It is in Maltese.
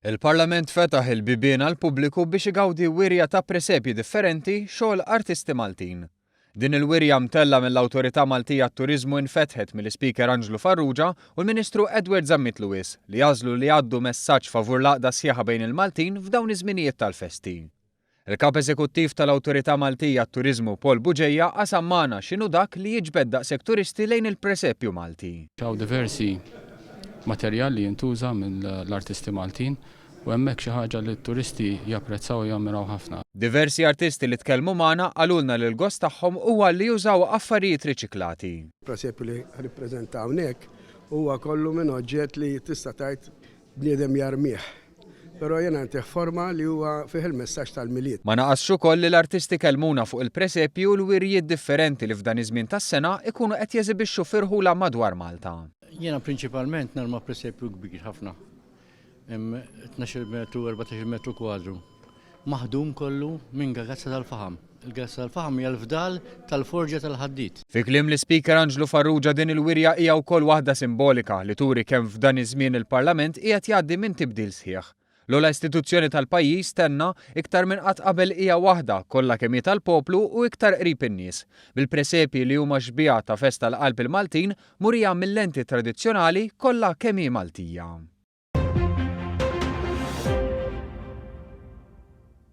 Il-Parlament fetaħ il-bibien għal pubbliku biex igawdi wirja ta' presepji differenti xogħol artisti Maltin. Din il-wirja mtella mill-Awtorità Maltija għat-Turiżmu infetħet mill-Speaker Angelo Farrugia u l-Ministru Edward Zammit Lewis li jażlu li għaddu messaġġ favur l-għaqda sħiħa bejn il-Maltin f'dawn iż-żminijiet tal-festi. Il-Kap Eżekuttiv tal-Awtorità Maltija għat-Turiżmu Paul Buġejja qasam magħna x'inhu dak li jiġbed daqshekk turisti lejn il-presepju Malti. Ċaw diversi materjali jintuża mill-artisti Maltin u hemmhekk xi ħaġa li t-turisti japprezzaw u jammiraw ħafna. Diversi artisti li tkellmu magħna qalulna li l-gost tagħhom huwa li jużaw affarijiet riċiklati. Presepju li rippreżenta hawnhekk huwa kollu minn oġġett li tista' tgħid bniedem jarmih. Però jena għandih forma li huwa fih il-messaġġ tal-miliet. Ma naqasx ukoll li l-artisti kellmuna fuq il-presepju u l-wirjiet differenti li f'dan iż-żmien tas-sena ikunu qed jeżibixxu firħula madwar Malta. Jiena prinċipalment narma presepju kbir ħafna. 12 metru, 14 metru kwadru. Maħdum kollu minn gazza tal-faħam. Il-gazza tal-faħam hija l-fdal tal-forġa tal-ħaddid. Fi kliem l-Speaker Angelo Farrugia din il-wirja hija wkoll waħda simbolika li turi kemm f'dan iż-żmien il-Parlament qiegħed jgħaddi minn tibdil sħiħ. L-ogħla istituzzjoni tal-pajjiż tenna iktar minn qatt qabel hija waħda kollha kemm hi tal-poplu u iktar qrib in-nies. Bil-presepji li huma xbigħa ta' festa l-qalb il-Maltin murija mill-lenti tradizzjonali kollha kemm hi Maltija.